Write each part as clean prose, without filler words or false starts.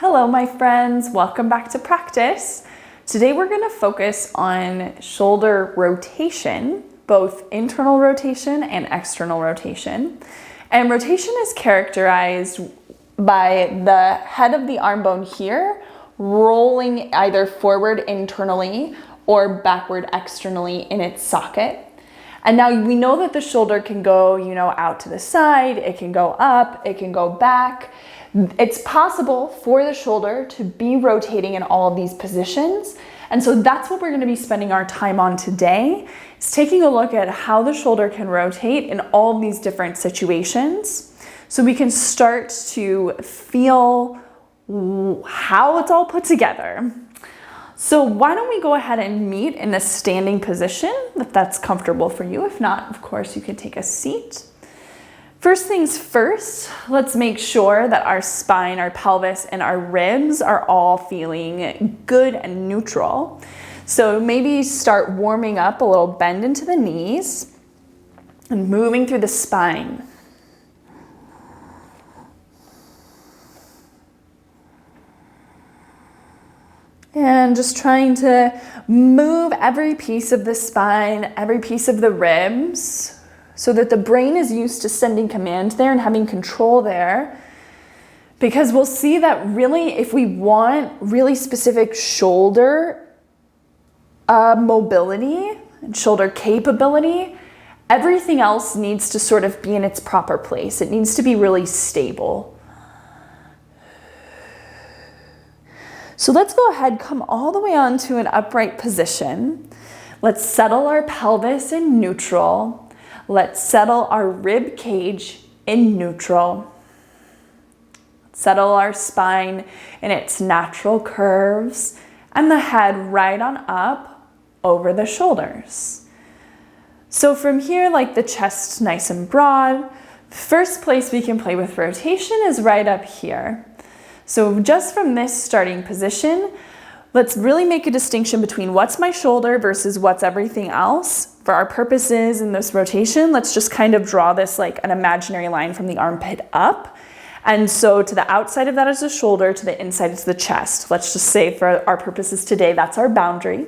Hello, my friends. Welcome back to practice. Today we're going to focus on shoulder rotation, both internal rotation and external rotation. And rotation is characterized by the head of the arm bone here rolling either forward internally or backward externally in its socket. And now we know that the shoulder can go, out to the side, it can go up, it can go back. It's possible for the shoulder to be rotating in all of these positions. And so that's what we're going to be spending our time on today, is taking a look at how the shoulder can rotate in all of these different situations so we can start to feel how it's all put together. So why don't we go ahead and meet in a standing position if that's comfortable for you. If not, of course, you can take a seat. First things first, let's make sure that our spine, our pelvis, and our ribs are all feeling good and neutral. So maybe start warming up a little bend into the knees and moving through the spine. And just trying to move every piece of the spine, every piece of the ribs, so that the brain is used to sending command there and having control there. Because we'll see that really, if we want really specific shoulder mobility and shoulder capability, everything else needs to sort of be in its proper place. It needs to be really stable. So let's go ahead, come all the way onto an upright position. Let's settle our pelvis in neutral. Let's settle our rib cage in neutral. Settle our spine in its natural curves and the head right on up over the shoulders. So from here, like the chest nice and broad, the first place we can play with rotation is right up here. So just from this starting position, let's really make a distinction between what's my shoulder versus what's everything else. For our purposes in this rotation, let's just kind of draw this like an imaginary line from the armpit up. And so to the outside of that is the shoulder, to the inside is the chest. Let's just say for our purposes today, that's our boundary.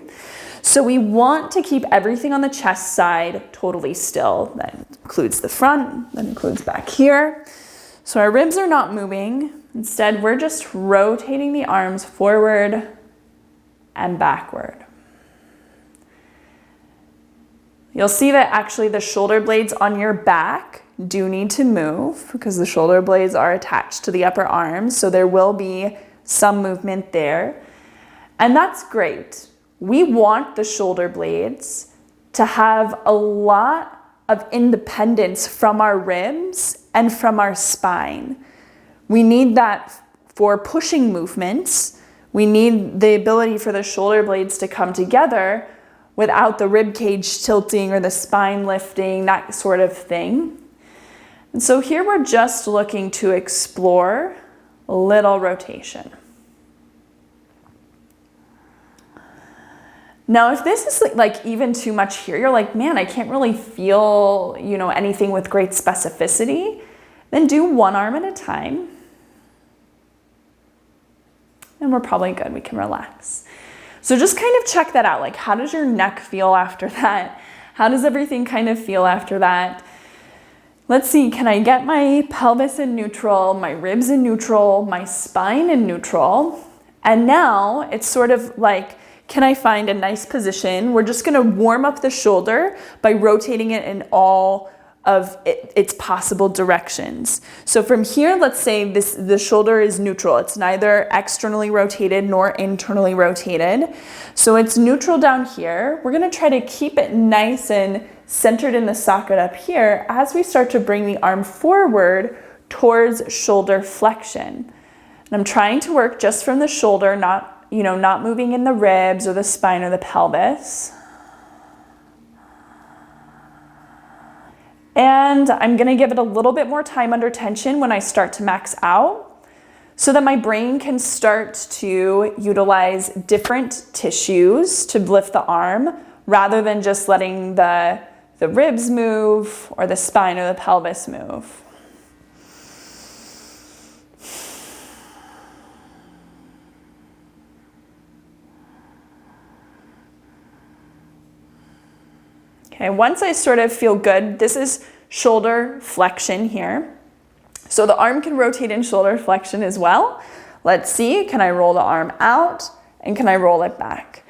So we want to keep everything on the chest side totally still. That includes the front, that includes back here. So our ribs are not moving. Instead, we're just rotating the arms forward and backward. You'll see that actually the shoulder blades on your back do need to move because the shoulder blades are attached to the upper arms, so there will be some movement there. And that's great. We want the shoulder blades to have a lot of independence from our ribs and from our spine. We need that for pushing movements. We need the ability for the shoulder blades to come together without the rib cage tilting or the spine lifting, that sort of thing. And so here we're just looking to explore a little rotation. Now, if this is like even too much here, you're like, man, I can't really feel, anything with great specificity, then do one arm at a time. And we're probably good, we can relax. So just kind of check that out. Like, how does your neck feel after that? How does everything kind of feel after that? Let's see, can I get my pelvis in neutral, my ribs in neutral, my spine in neutral? And now it's sort of like, can I find a nice position? We're just gonna warm up the shoulder by rotating it in all of its possible directions. So from here, let's say the shoulder is neutral. It's neither externally rotated nor internally rotated. So it's neutral down here. We're gonna try to keep it nice and centered in the socket up here as we start to bring the arm forward towards shoulder flexion. And I'm trying to work just from the shoulder, not moving in the ribs or the spine or the pelvis. And I'm gonna give it a little bit more time under tension when I start to max out so that my brain can start to utilize different tissues to lift the arm rather than just letting the ribs move or the spine or the pelvis move. Okay, once I sort of feel good, this is shoulder flexion here. So the arm can rotate in shoulder flexion as well. Let's see, can I roll the arm out and can I roll it back?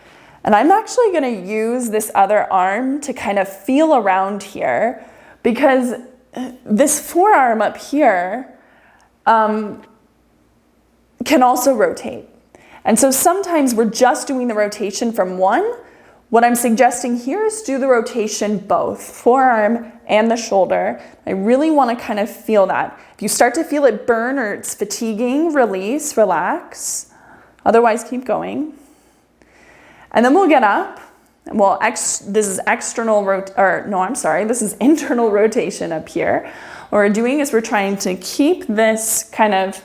And I'm actually gonna use this other arm to kind of feel around here because this forearm up here can also rotate. And so sometimes we're just doing the rotation from one. What I'm suggesting here is do the rotation both, forearm and the shoulder. I really want to kind of feel that. If you start to feel it burn or it's fatiguing, release, relax. Otherwise, keep going. And then we'll get up. And this is this is internal rotation up here. What we're doing is we're trying to keep this kind of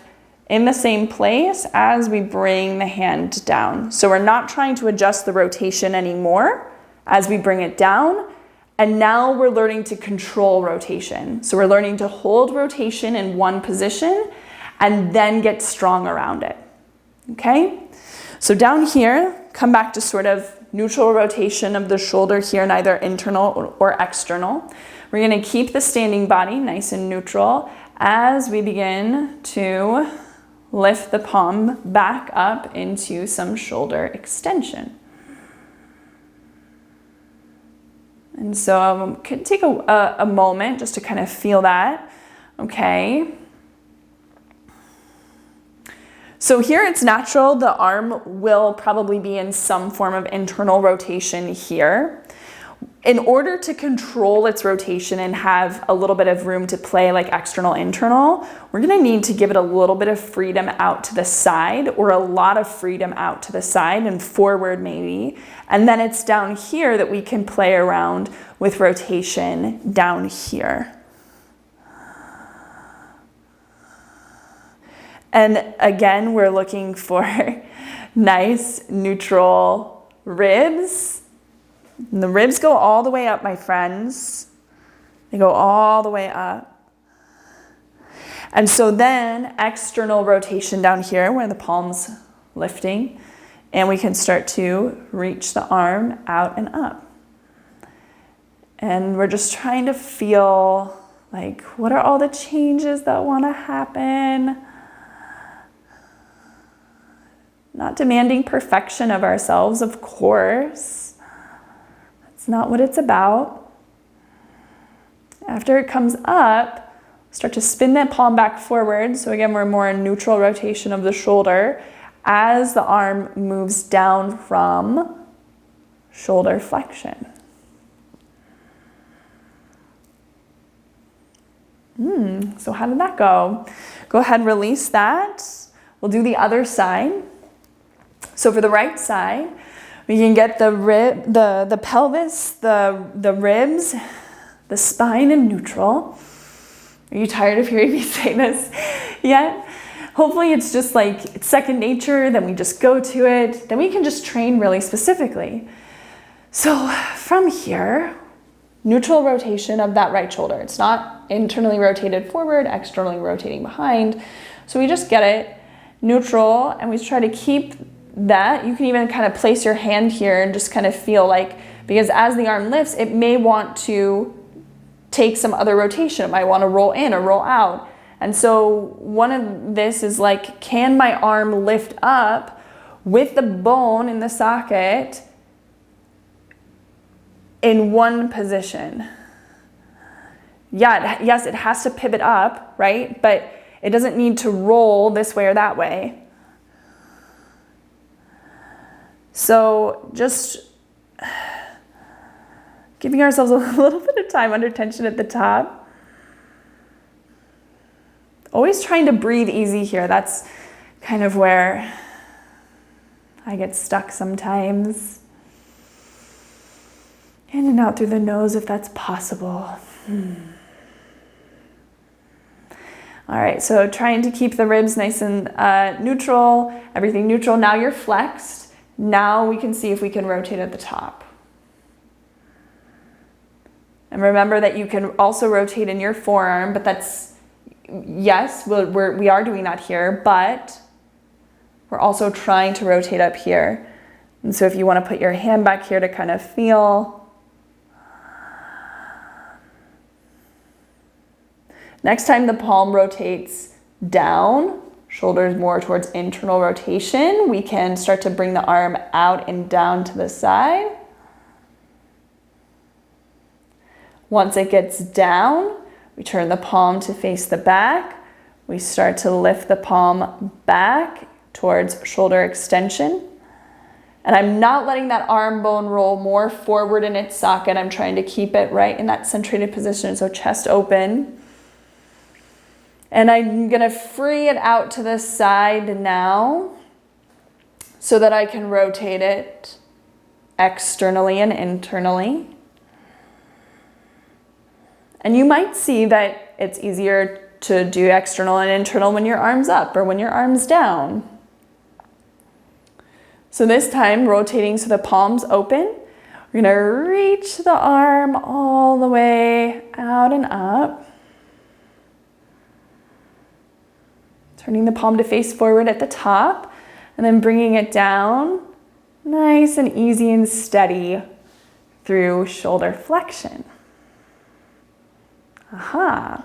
in the same place as we bring the hand down. So we're not trying to adjust the rotation anymore as we bring it down. And now we're learning to control rotation. So we're learning to hold rotation in one position and then get strong around it. Okay? So down here, come back to sort of neutral rotation of the shoulder here, neither internal or external. We're gonna keep the standing body nice and neutral as we begin to lift the palm back up into some shoulder extension. And so could take a moment just to kind of feel that. Okay. So here it's natural, the arm will probably be in some form of internal rotation here. In order to control its rotation and have a little bit of room to play like external, internal, we're gonna need to give it a little bit of freedom out to the side or a lot of freedom out to the side and forward maybe. And then it's down here that we can play around with rotation down here. And again, we're looking for nice neutral ribs. And the ribs go all the way up, my friends. They go all the way up. And so then external rotation down here where the palm's lifting, and we can start to reach the arm out and up. And we're just trying to feel like, what are all the changes that want to happen? Not demanding perfection of ourselves, of course. That's not what it's about. After it comes up, start to spin that palm back forward. So again, we're more in neutral rotation of the shoulder as the arm moves down from shoulder flexion. So how did that go? Go ahead and release that. We'll do the other side. So for the right side, we can get the pelvis, the ribs, the spine in neutral. Are you tired of hearing me say this yet? Hopefully it's just like it's second nature, then we just go to it, then we can just train really specifically. So from here, neutral rotation of that right shoulder. It's not internally rotated forward, externally rotating behind. So we just get it neutral and we try to keep that. You can even kind of place your hand here and just kind of feel like, because as the arm lifts, it may want to take some other rotation. It might want to roll in or roll out. And so one of this is like, can my arm lift up with the bone in the socket in one position? Yeah, yes, it has to pivot up, right? But it doesn't need to roll this way or that way. So just giving ourselves a little bit of time under tension at the top. Always trying to breathe easy here. That's kind of where I get stuck sometimes. In and out through the nose if that's possible. All right, so trying to keep the ribs nice and neutral, everything neutral. Now you're flexed. Now we can see if we can rotate at the top. And remember that you can also rotate in your forearm, but that's, yes, we are doing that here, but we're also trying to rotate up here. And so if you want to put your hand back here to kind of feel, Next time the palm rotates down, shoulders more towards internal rotation, we can start to bring the arm out and down to the side. Once it gets down, we turn the palm to face the back. We start to lift the palm back towards shoulder extension. And I'm not letting that arm bone roll more forward in its socket. I'm trying to keep it right in that centrated position, so chest open. And I'm gonna free it out to the side now so that I can rotate it externally and internally. And you might see that it's easier to do external and internal when your arm's up or when your arm's down. So this time, rotating so the palm's open, we're gonna reach the arm all the way out and up. Turning the palm to face forward at the top, and then bringing it down, nice and easy and steady through shoulder flexion. Aha.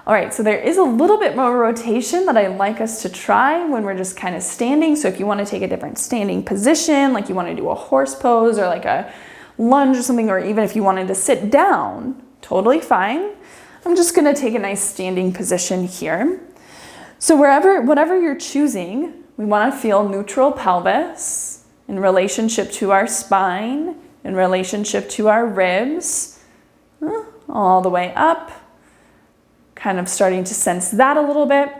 All right, so there is a little bit more rotation that I'd like us to try when we're just kind of standing. So if you want to take a different standing position, like you want to do a horse pose or like a lunge or something, or even if you wanted to sit down, totally fine. I'm just going to take a nice standing position here. So whatever you're choosing, we want to feel neutral pelvis in relationship to our spine, in relationship to our ribs, all the way up. Kind of starting to sense that a little bit.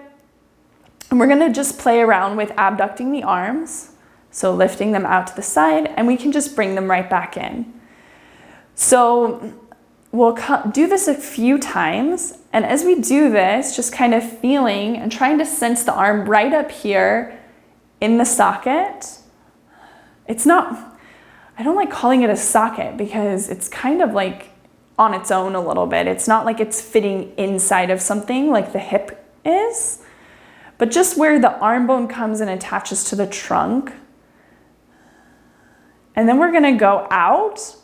And we're gonna just play around with abducting the arms. So lifting them out to the side, and we can just bring them right back in. So we'll do this a few times. And as we do this, just kind of feeling and trying to sense the arm right up here in the socket. It's not, I don't like calling it a socket because it's kind of like on its own a little bit. It's not like it's fitting inside of something like the hip is, but just where the arm bone comes and attaches to the trunk. And then we're gonna go out,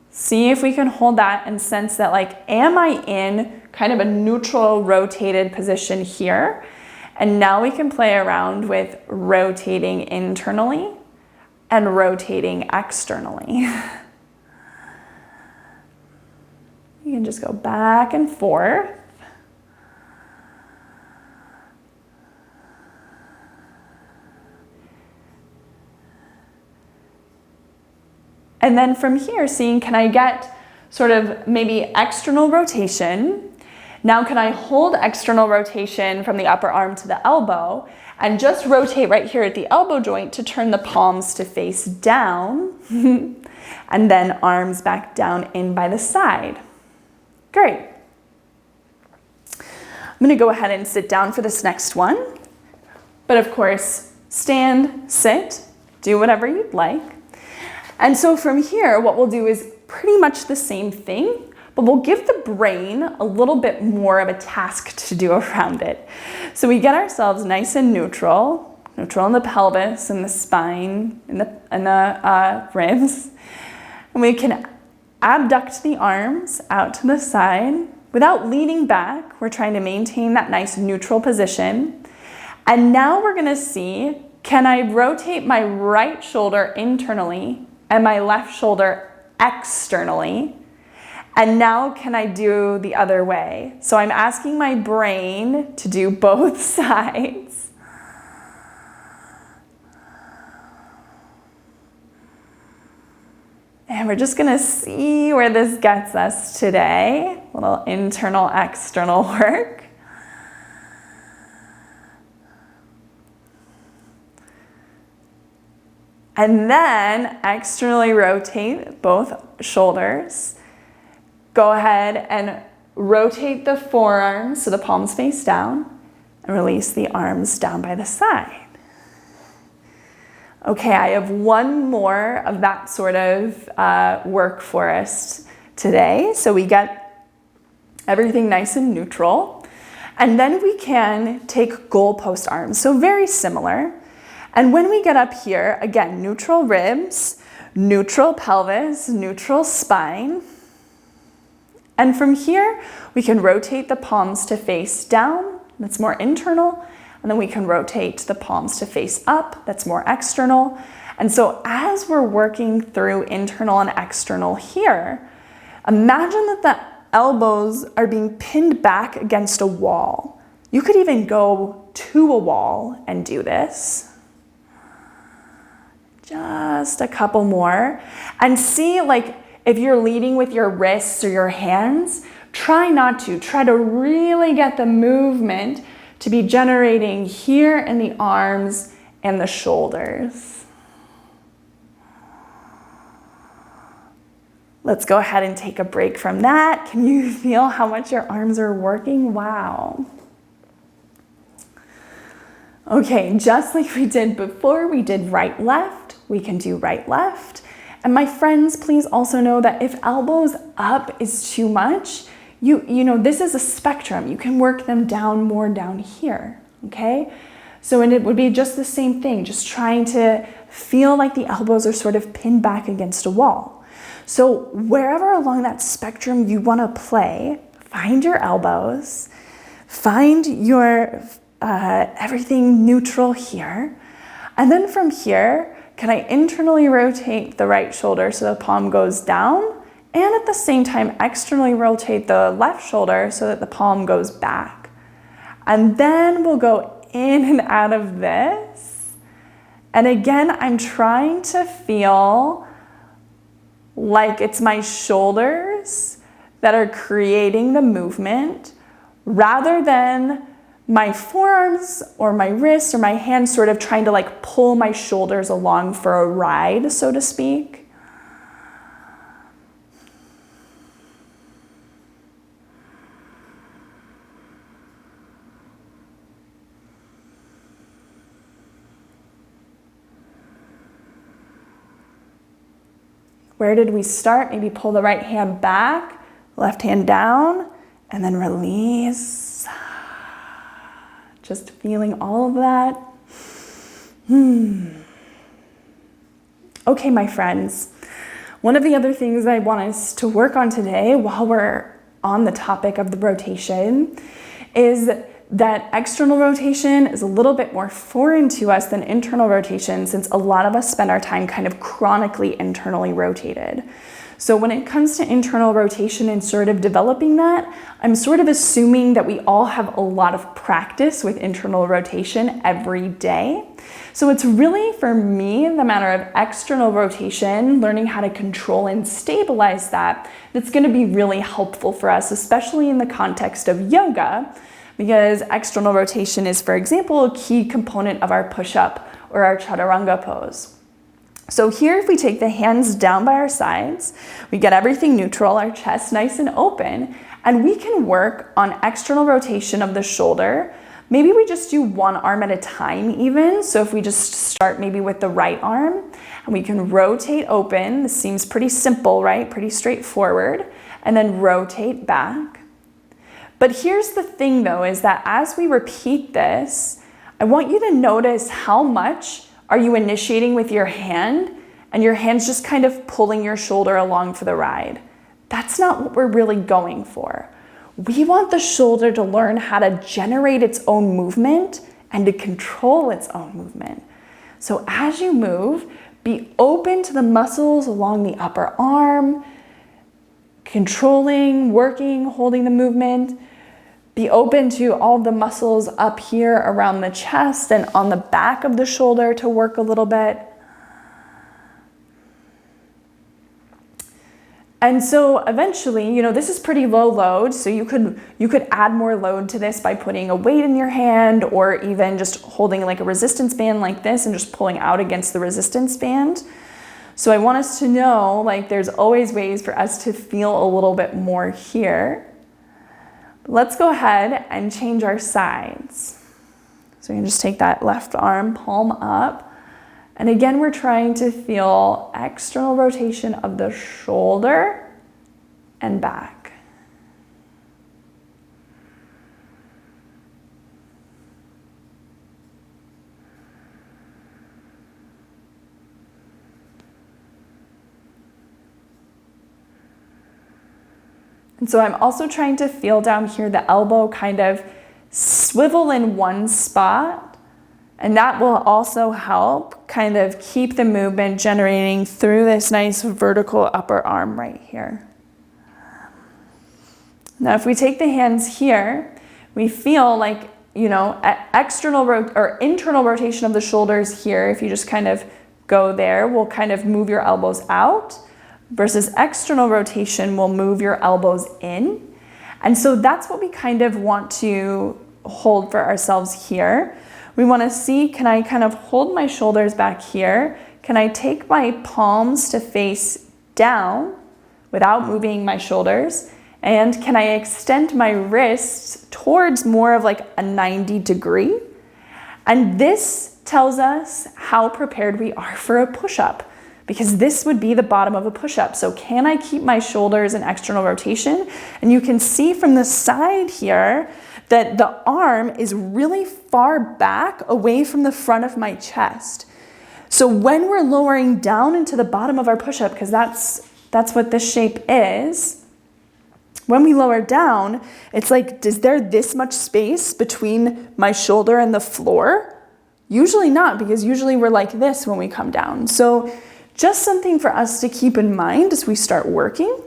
see if we can hold that and sense that, like, am I in kind of a neutral rotated position here? And now we can play around with rotating internally and rotating externally. You can just go back and forth. And then from here, seeing, can I get sort of maybe external rotation? Now, can I hold external rotation from the upper arm to the elbow and just rotate right here at the elbow joint to turn the palms to face down and then arms back down in by the side? Great. I'm going to go ahead and sit down for this next one. But of course, stand, sit, do whatever you'd like. And so from here, what we'll do is pretty much the same thing, but we'll give the brain a little bit more of a task to do around it. So we get ourselves nice and neutral in the pelvis and the spine and the ribs. And we can abduct the arms out to the side without leaning back. We're trying to maintain that nice neutral position. And now we're gonna see, can I rotate my right shoulder internally and my left shoulder externally? And now can I do the other way? So I'm asking my brain to do both sides. And we're just gonna see where this gets us today. A little internal, external work. And then externally rotate both shoulders. Go ahead and rotate the forearms so the palms face down, and release the arms down by the side. Okay, I have one more of that sort of work for us today. So we get everything nice and neutral. And then we can take goalpost arms, so very similar. And when we get up here, again, neutral ribs, neutral pelvis, neutral spine. And from here, we can rotate the palms to face down. That's more internal. And then we can rotate the palms to face up. That's more external. And so as we're working through internal and external here, imagine that the elbows are being pinned back against a wall. You could even go to a wall and do this. Just a couple more. And see, like, if you're leading with your wrists or your hands, try not to. Try to really get the movement to be generating here in the arms and the shoulders. Let's go ahead and take a break from that. Can you feel how much your arms are working? Wow. Okay, just like we did before, we did right, left. We can do right, left. And my friends, please also know that if elbows up is too much, you know, this is a spectrum. You can work them down more down here, okay? So, and it would be just the same thing, just trying to feel like the elbows are sort of pinned back against a wall. So wherever along that spectrum you want to play, find your elbows, find your everything neutral here. And then from here, can I internally rotate the right shoulder so the palm goes down? And at the same time, externally rotate the left shoulder so that the palm goes back. And then we'll go in and out of this. And again, I'm trying to feel like it's my shoulders that are creating the movement rather than my forearms or my wrists or my hands sort of trying to like pull my shoulders along for a ride, so to speak. Where did we start? Maybe pull the right hand back, left hand down, and then release. Just feeling all of that. Okay, my friends. One of the other things I want us to work on today while we're on the topic of the rotation is that external rotation is a little bit more foreign to us than internal rotation, since a lot of us spend our time kind of chronically internally rotated. So when it comes to internal rotation and sort of developing that, I'm sort of assuming that we all have a lot of practice with internal rotation every day. So it's really, for me, the matter of external rotation, learning how to control and stabilize that, that's going to be really helpful for us, especially in the context of yoga, because external rotation is, for example, a key component of our push-up or our chaturanga pose. So here, if we take the hands down by our sides, we get everything neutral, our chest nice and open, and we can work on external rotation of the shoulder. Maybe we just do one arm at a time even. So if we just start maybe with the right arm, and we can rotate open. This seems pretty simple, right? Pretty straightforward. And then rotate back. But here's the thing though, is that as we repeat this, I want you to notice how much are you initiating with your hand and your hand's just kind of pulling your shoulder along for the ride. That's not what we're really going for. We want the shoulder to learn how to generate its own movement and to control its own movement. So as you move, be open to the muscles along the upper arm, controlling, working, holding the movement. Be open to all the muscles up here around the chest and on the back of the shoulder to work a little bit. And so eventually, you know, this is pretty low load, so you could add more load to this by putting a weight in your hand or even just holding like a resistance band like this and just pulling out against the resistance band. So I want us to know, like, there's always ways for us to feel a little bit more here. Let's go ahead and change our sides. So we can just take that left arm, palm up. And again, we're trying to feel external rotation of the shoulder and back. And so I'm also trying to feel down here, the elbow kind of swivel in one spot, and that will also help kind of keep the movement generating through this nice vertical upper arm right here. Now, if we take the hands here, we feel like, external or internal rotation of the shoulders here. If you just kind of go there, will kind of move your elbows out, versus external rotation will move your elbows in. And so that's what we kind of want to hold for ourselves here. We want to see, can I kind of hold my shoulders back here? Can I take my palms to face down without moving my shoulders? And can I extend my wrists towards more of like a 90 degree? And this tells us how prepared we are for a push-up, because this would be the bottom of a push-up. So can I keep my shoulders in external rotation? And you can see from the side here that the arm is really far back away from the front of my chest. So when we're lowering down into the bottom of our push-up, because that's what this shape is, when we lower down, it's like, is there this much space between my shoulder and the floor? Usually not, because usually we're like this when we come down. So just something for us to keep in mind as we start working.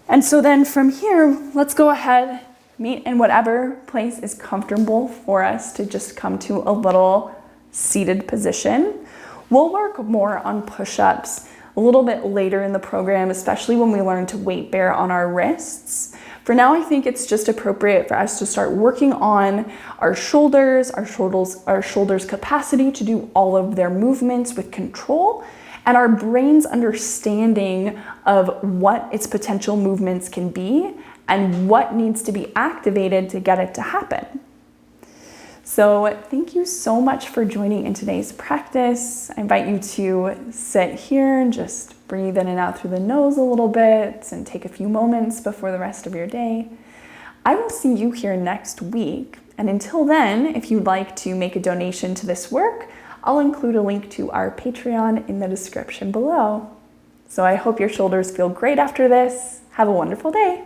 And so then from here, let's go ahead, meet in whatever place is comfortable for us to just come to a little seated position. We'll work more on push-ups a little bit later in the program, especially when we learn to weight bear on our wrists. For now, I think it's just appropriate for us to start working on our shoulders capacity to do all of their movements with control, and our brain's understanding of what its potential movements can be and what needs to be activated to get it to happen. So thank you so much for joining in today's practice. I invite you to sit here and just breathe in and out through the nose a little bit and take a few moments before the rest of your day. I will see you here next week. And until then, if you'd like to make a donation to this work, I'll include a link to our Patreon in the description below. So I hope your shoulders feel great after this. Have a wonderful day.